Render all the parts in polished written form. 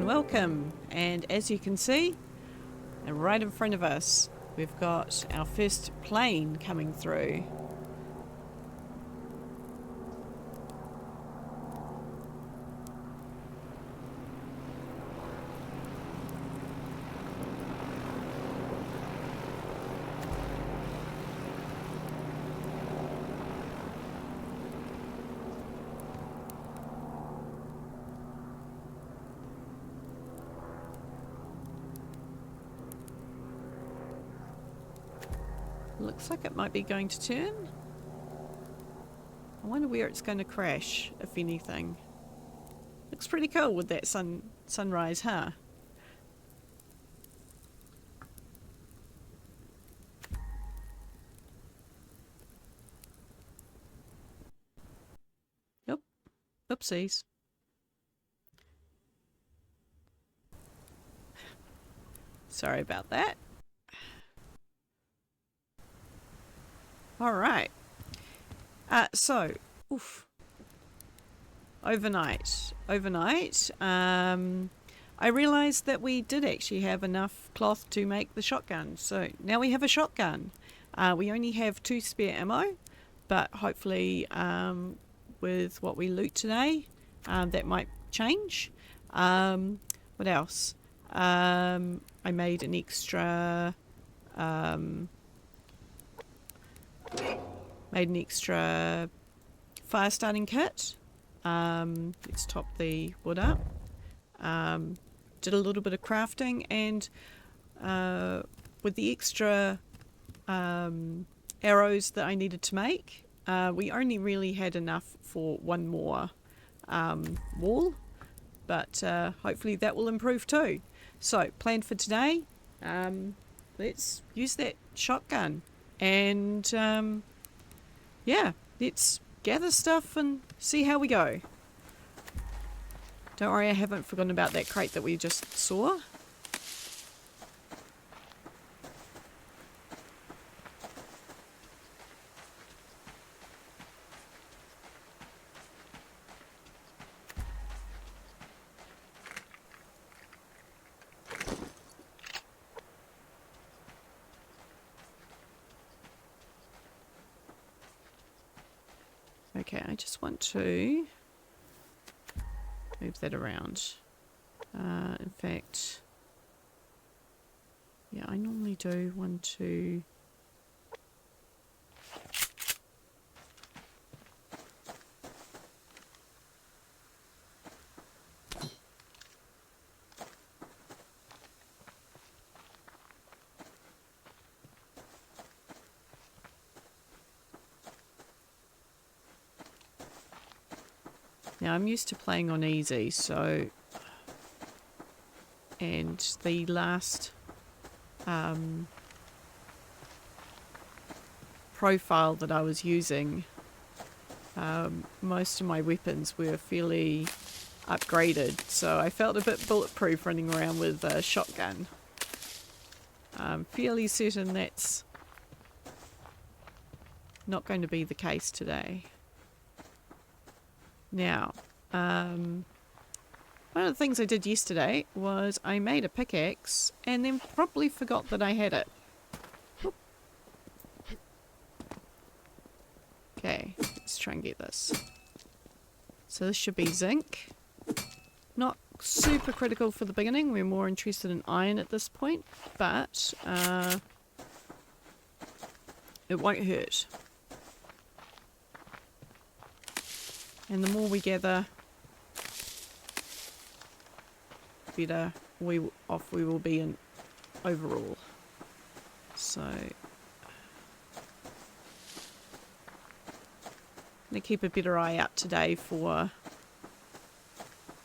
welcome. And as you can see, right in front of us, we've got our first plane coming through. Looks like it might be going to turn. I wonder where it's going to crash, if anything. Looks pretty cool with that sunrise, huh? Yep. Oopsies. Sorry about that. Alright. Overnight, I realised that we did actually have enough cloth to make the shotgun. So now we have a shotgun. We only have 2 spare ammo, but hopefully with what we loot today, that might change. What else? I made an extra fire starting kit. Let's top the wood up. Did a little bit of crafting, and with the extra arrows that I needed to make, we only really had enough for one more wall, but hopefully that will improve too. So plan for today, let's use that shotgun, and yeah, let's gather stuff and see how we go. Don't worry, I haven't forgotten about that crate that we just saw. Okay, I just want to move that around. In fact, yeah, I normally do 1, 2. Now I'm used to playing on easy, so, and the last profile that I was using, most of my weapons were fairly upgraded, so I felt a bit bulletproof running around with a shotgun. I'm fairly certain that's not going to be the case today. Now, one of the things I did yesterday was I made a pickaxe and then probably forgot that I had it. Okay, let's try and get this. So this should be zinc. Not super critical for the beginning. We're more interested in iron at this point, but it won't hurt. And the more we gather, better off we will be in overall. So I'm going to keep a better eye out today for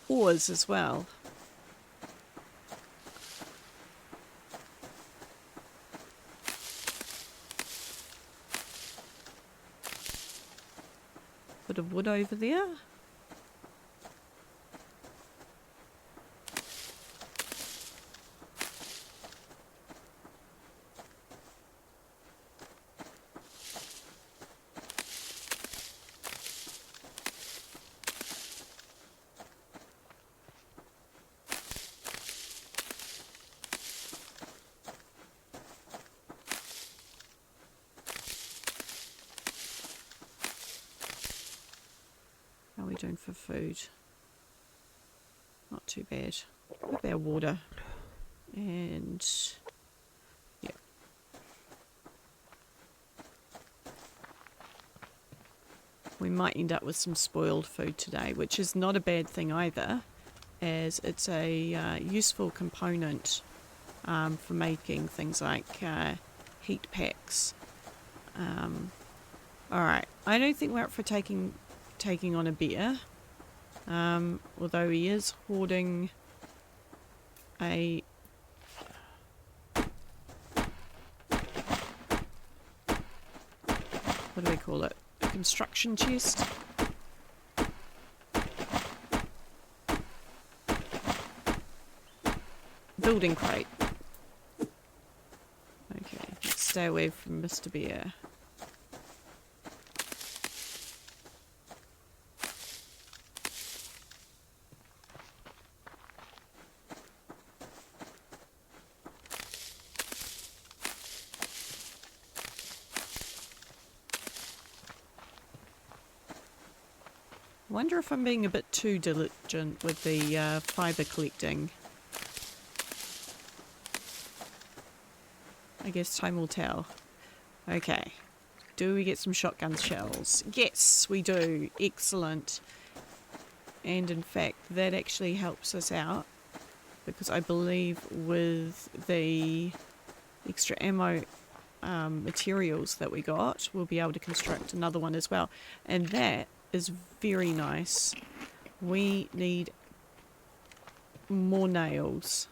ores as well. Bit of wood over there. we doing for food? Not too bad. A bit of water. And yeah. We might end up with some spoiled food today, which is not a bad thing either, as it's a useful component for making things like heat packs. Alright, I don't think we're up for taking on a bear, although he is hoarding a... what do we call it? A construction chest? Building crate. Okay, let's stay away from Mr. Bear. I wonder if I'm being a bit too diligent with the fibre collecting. I guess time will tell. Okay. Do we get some shotgun shells? Yes, we do. Excellent. And in fact, that actually helps us out, because I believe with the extra ammo materials that we got, we'll be able to construct another one as well. And that is very nice. We need more nails.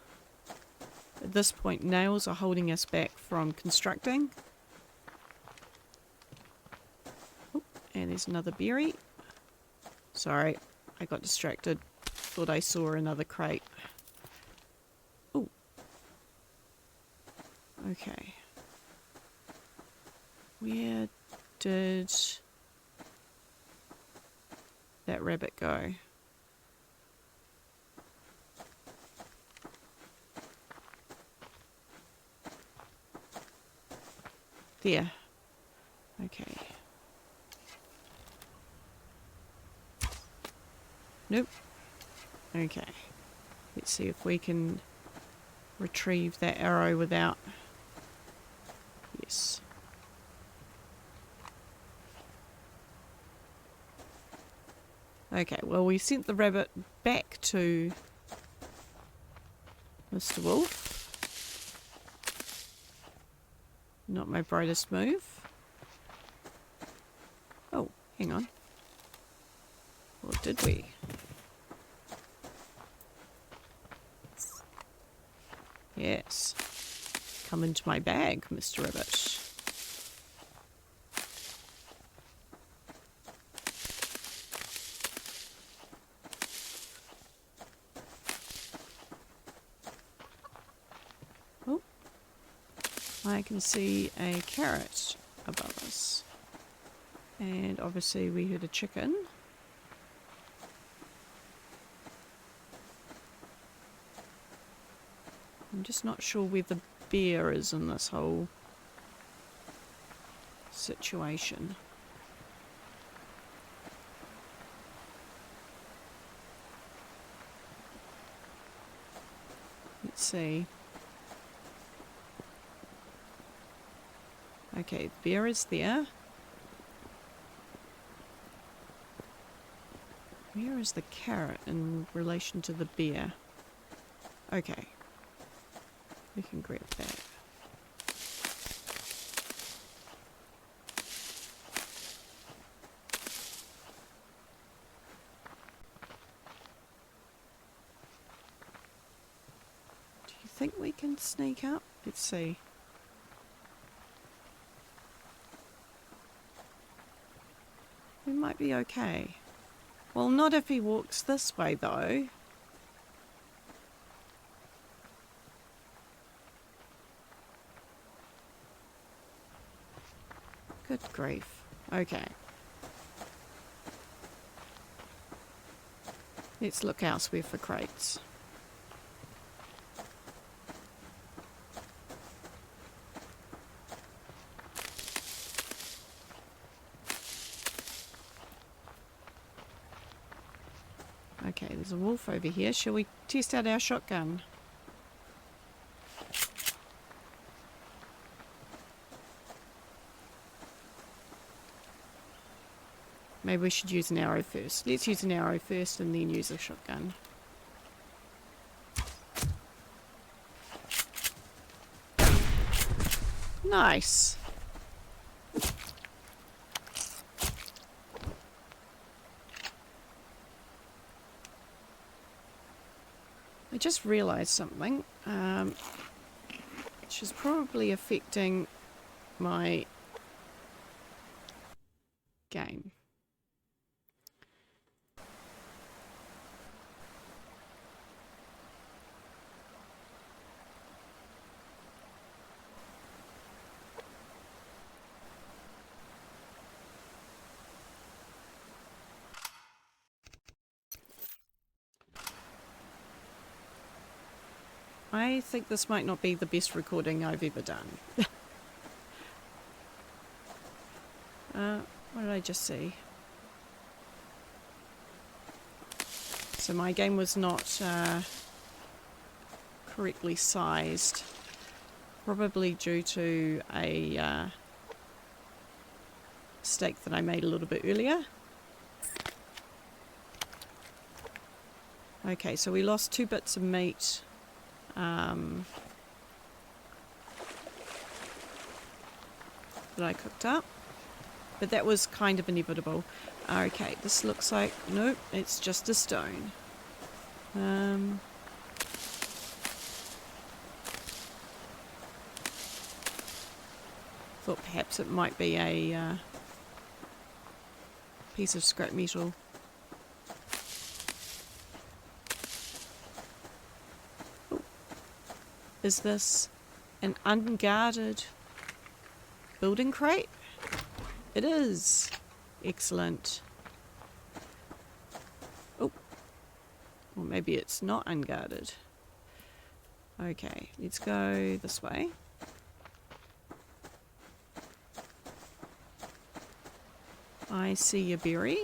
At this point, nails are holding us back from constructing. Oh, and there's another berry. Sorry, I got distracted. Thought I saw another crate. Oh. Okay. Where did that rabbit go? There. Okay. Nope. Okay. Let's see if we can retrieve that arrow without... Yes. Okay, well, we sent the rabbit back to Mr. Wolf. Not my brightest move. Oh, hang on. Or did we? Yes. Come into my bag, Mr. Rabbit. Oh. I can see a carrot above us. And obviously we heard a chicken. I'm just not sure where the bear is in this whole situation. Let's see. Okay, the bear is there. Where is the carrot in relation to the bear? Okay. We can grab that. Do you think we can sneak up? Let's see. We might be okay. Well, not if he walks this way, though. Good grief. Okay. Let's look elsewhere for crates. Okay, there's a wolf over here. Shall we test out our shotgun? Maybe we should use an arrow first. Let's use an arrow first and then use a shotgun. Nice. I just realised something, which is probably affecting my game. I think this might not be the best recording I've ever done. What did I just see? So my game was not correctly sized, probably due to a mistake that I made a little bit earlier. Okay, so we lost 2 bits of meat. That I cooked up, but that was kind of inevitable. Okay, this looks like, nope, it's just a stone. Thought perhaps it might be a piece of scrap metal. Is this an unguarded building crate? It is. Excellent. Oh. Or maybe it's not unguarded. Okay, let's go this way. I see a berry.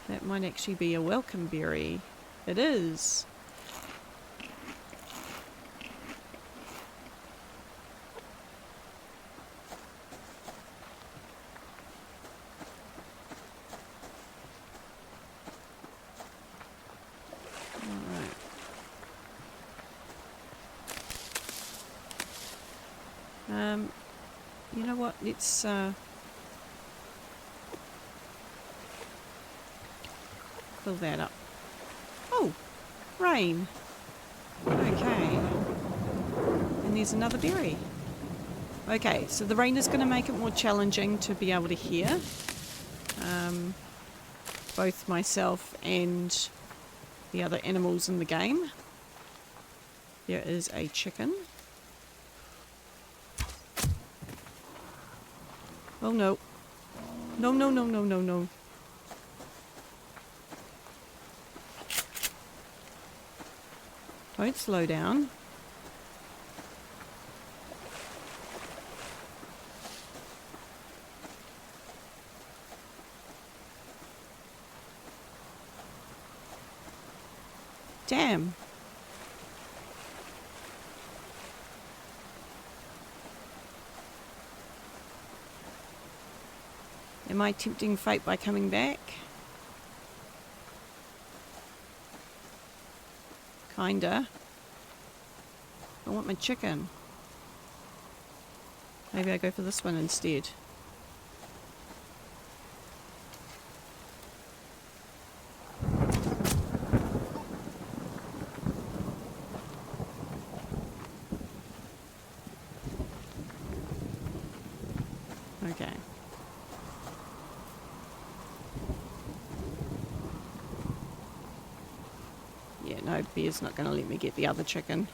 That might actually be a welcome berry. It is. You know what, let's fill that up. Oh, rain. Okay. And there's another berry. Okay, so the rain is going to make it more challenging to be able to hear both myself and the other animals in the game. There is a chicken. Oh no. No, no, no, no, no, no. Don't slow down. Damn. Am I tempting fate by coming back? Kinda. I want my chicken. Maybe I go for this one instead. Okay. Yeah, no, bear's not going to let me get the other chicken.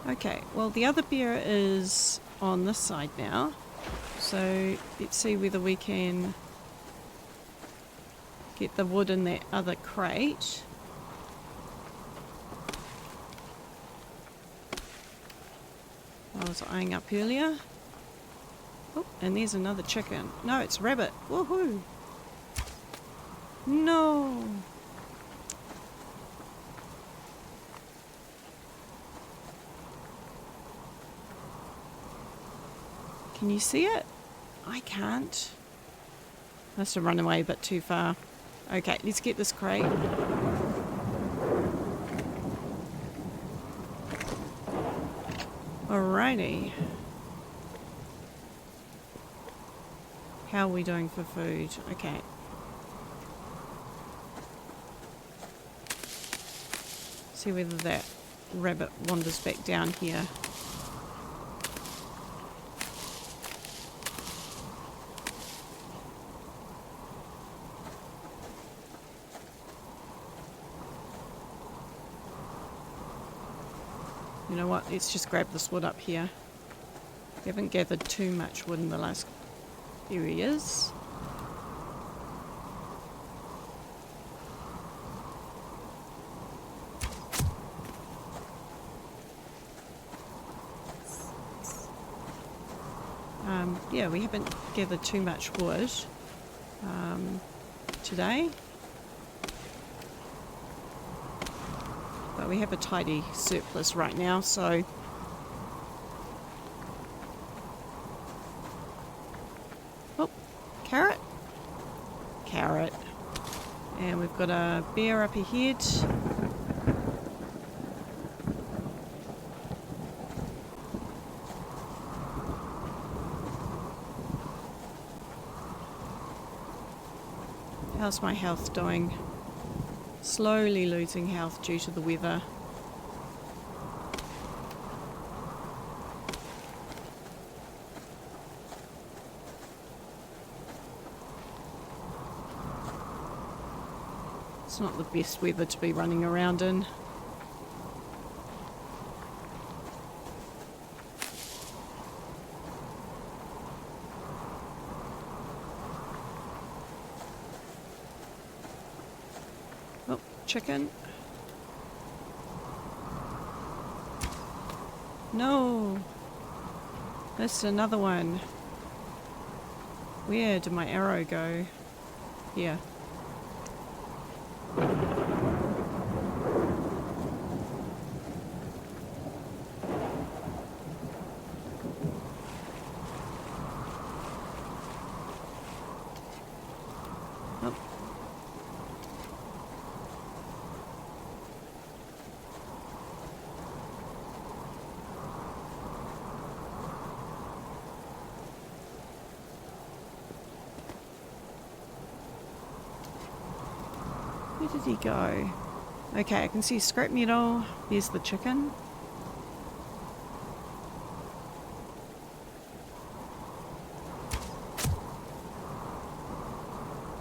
Okay, well the other bear is on this side now, so let's see whether we can get the wood in that other crate. was eyeing up earlier. Oh, and there's another chicken. No, it's rabbit. Woohoo! No! Can you see it? I can't. Must have run away a bit too far. Okay, let's get this crate. Alrighty. How are we doing for food? Okay. See whether that rabbit wanders back down here. You know what? Let's just grab this wood up here. We haven't gathered too much wood in the last... Here he is. Yeah, we haven't gathered too much wood today. But we have a tidy surplus right now, so... Oh, carrot. Carrot. And we've got a bear up ahead. How's my health doing? Slowly losing health due to the weather. It's not the best weather to be running around in. Chicken. No. That's another one. Where did my arrow go? Here. Where did he go? Okay, I can see scrap metal. There's the chicken.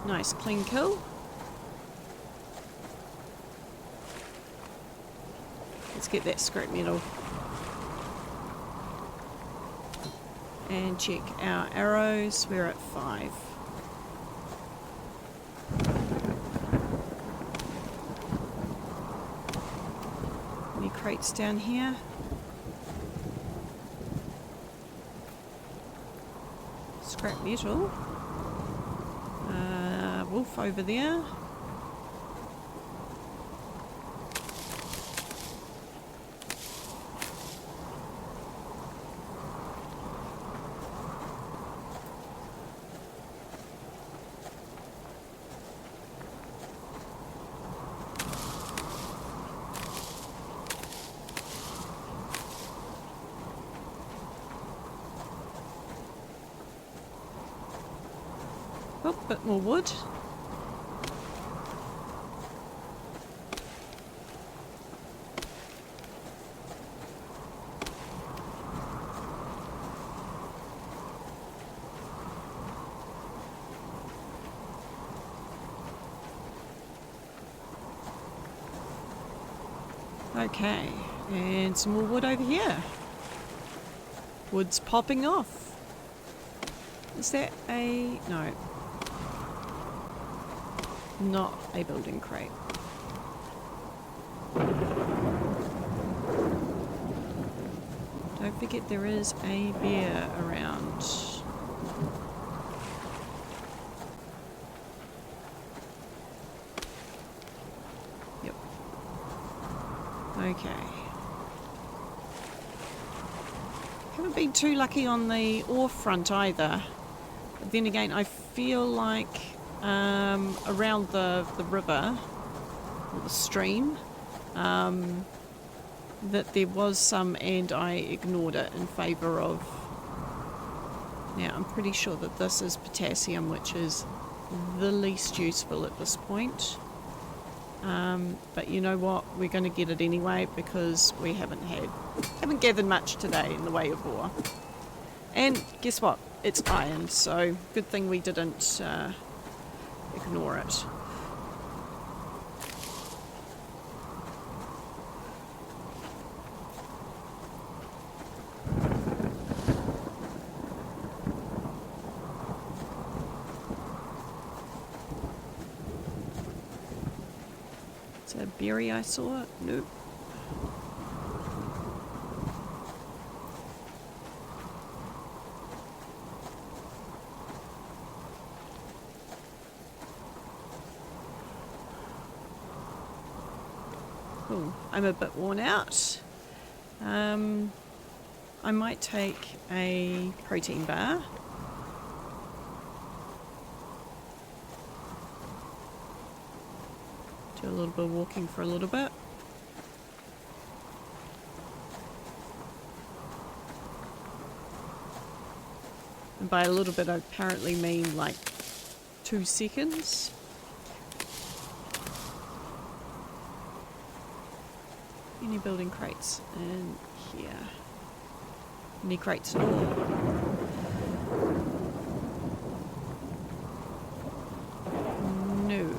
Nice clean kill. Let's get that scrap metal. And check our arrows. We're at 5. Any crates down here? Scrap metal. Wolf over there. Oh, bit more wood. Okay, and some more wood over here. Wood's popping off. Is that a... no. Not a building crate. Don't forget there is a bear around. Yep. Okay. Haven't been too lucky on the ore front either. But then again, I feel like around the river, or the stream, that there was some and I ignored it in favour of... Now, I'm pretty sure that this is potassium, which is the least useful at this point. But you know what? We're going to get it anyway because we haven't gathered much today in the way of ore. And guess what? It's iron, so good thing we didn't ignore it. Is that a berry I saw? Nope. Cool. I'm a bit worn out. I might take a protein bar. Do a little bit of walking for a little bit. And by a little bit I apparently mean like 2 seconds. Any building crates in here? Any crates at all? No.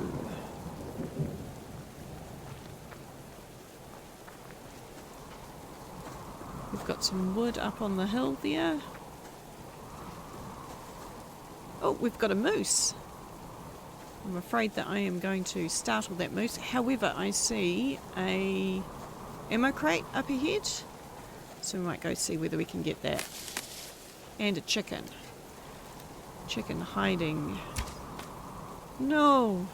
We've got some wood up on the hill there. Oh, we've got a moose. I'm afraid that I am going to startle that moose. However, I see a ammo crate up ahead. So we might go see whether we can get that. And a chicken. Chicken hiding. No!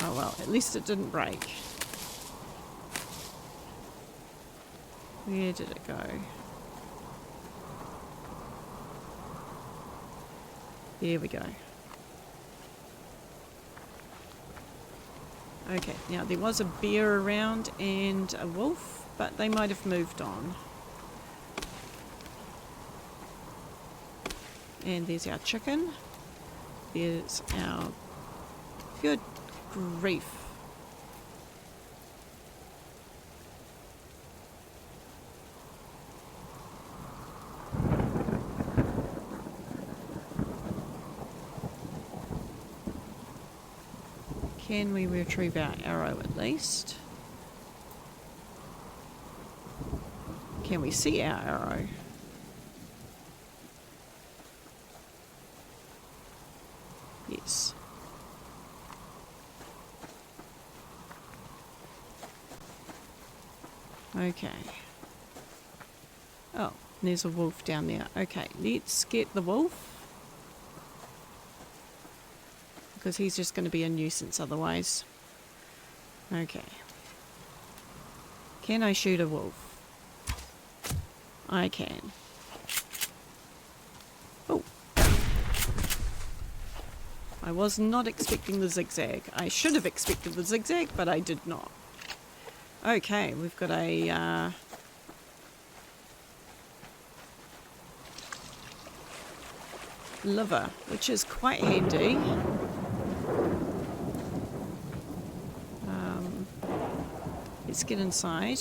Oh well, at least it didn't break. Where did it go? There we go. Okay, now there was a bear around and a wolf, but they might have moved on. And there's our chicken. There's our... Good grief. Can we retrieve our arrow at least? Can we see our arrow? Yes. Okay. Oh, there's a wolf down there. Okay, let's get the wolf. Because he's just going to be a nuisance otherwise. Okay. Can I shoot a wolf? I can. Oh. I was not expecting the zigzag. I should have expected the zigzag, but I did not. Okay, we've got a... liver, which is quite handy. Let's get inside.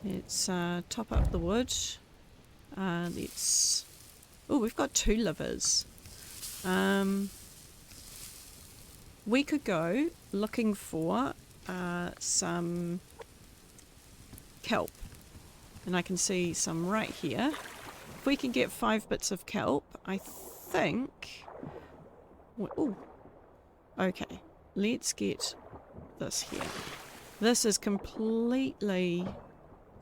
Let's top up the wood. Let's... Oh, we've got 2 livers. We could go looking for some kelp. And I can see some right here. If we can get 5 bits of kelp, I think... Oh, okay. Let's get this here. This is completely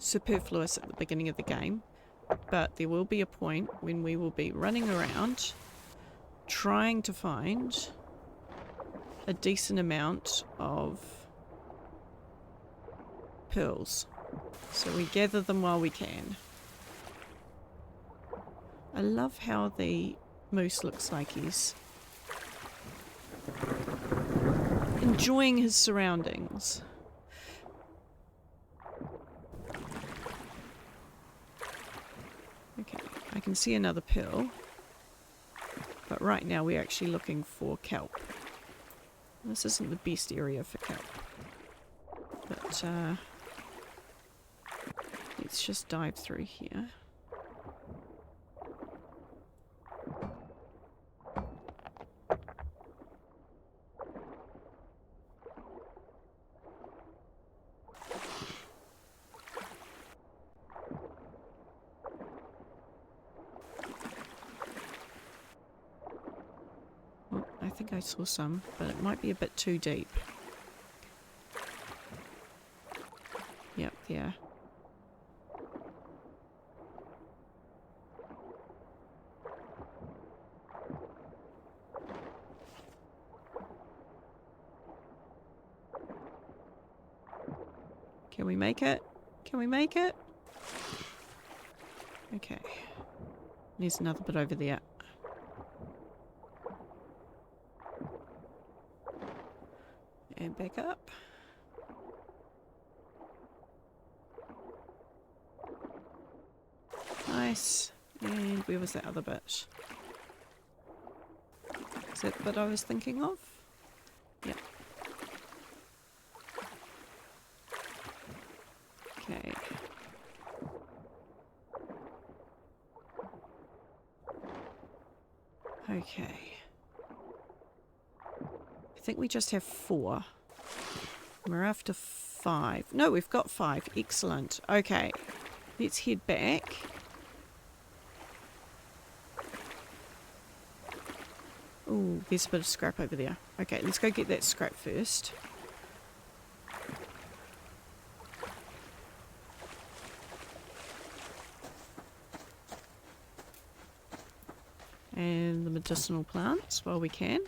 superfluous at the beginning of the game, but there will be a point when we will be running around trying to find a decent amount of pearls. So we gather them while we can. I love how the moose looks like he's enjoying his surroundings. Okay, I can see another pearl, but right now we're actually looking for kelp. This isn't the best area for kelp, but let's just dive through here. I think I saw some, but it might be a bit too deep. Yep, yeah. Can we make it? Can we make it? Okay. There's another bit over there. And back up. Nice. And where was that other bit? Is that the bit I was thinking of? Yep. Okay. Okay. I think we just have 4. We're after 5. No, we've got 5. Excellent. Okay. Let's head back. Ooh, there's a bit of scrap over there. Okay, let's go get that scrap first. And the medicinal plants while we can.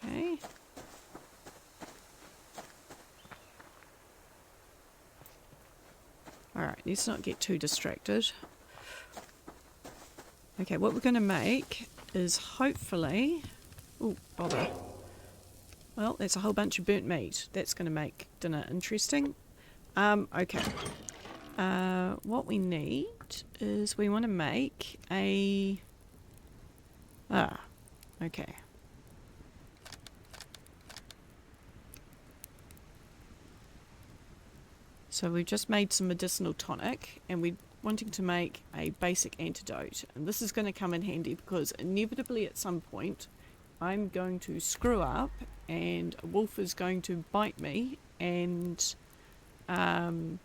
Okay. Alright, let's not get too distracted. Okay, what we're going to make is hopefully... Ooh, bother. Well, that's a whole bunch of burnt meat. That's going to make dinner interesting. Okay. What we need is we want to make a... okay. So we've just made some medicinal tonic and we're wanting to make a basic antidote. And this is going to come in handy because inevitably at some point I'm going to screw up and a wolf is going to bite me and does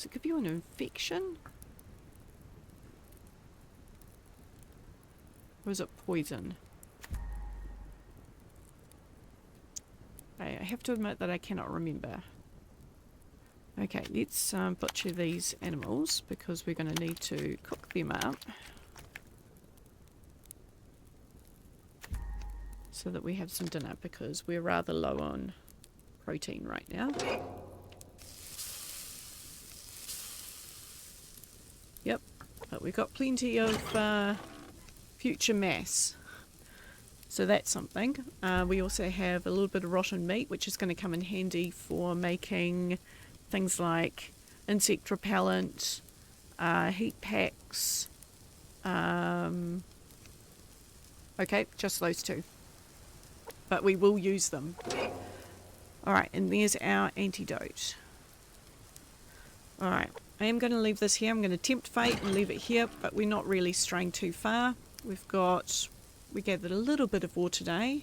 it give you an infection? Or is it poison? I have to admit that I cannot remember. Okay, let's butcher these animals because we're going to need to cook them up so that we have some dinner because we're rather low on protein right now. Yep, but we've got plenty of future mass. So that's something. We also have a little bit of rotten meat, which is going to come in handy for making things like insect repellent, heat packs. Okay, just those 2. But we will use them. Alright, and there's our antidote. Alright, I am going to leave this here. I'm going to tempt fate and leave it here, but we're not really straying too far. We gathered a little bit of ore today.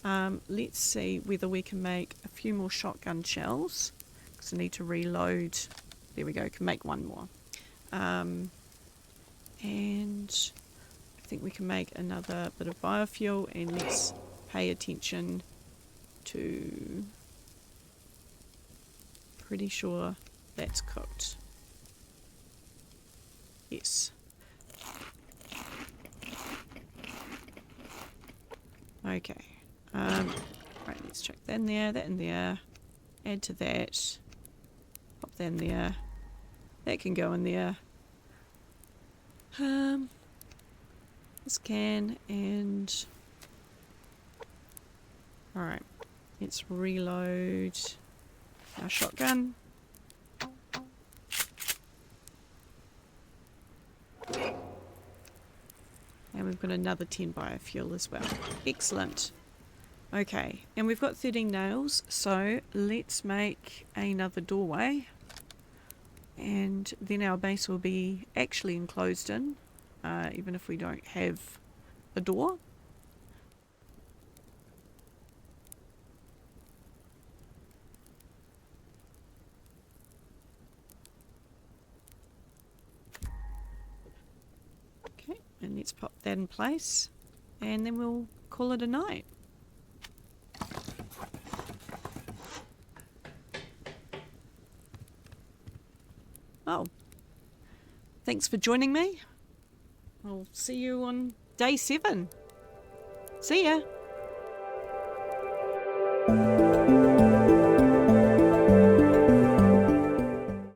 Let's see whether we can make a few more shotgun shells. Because I need to reload. There we go, can make 1 more. And think we can make another bit of biofuel, and let's pay attention to... Pretty sure that's cooked. Yes. Okay. Right, let's chuck that in there, that in there. Add to that. Pop that in there. That can go in there. This can, and... Alright. Let's reload our shotgun. And we've got another 10 biofuel as well. Excellent. Okay, and we've got 13 nails, so let's make another doorway. And then our base will be actually enclosed in, even if we don't have a door. Okay, and let's pop that in place, and then we'll call it a night. Oh, thanks for joining me. I'll see you on day 7. See ya.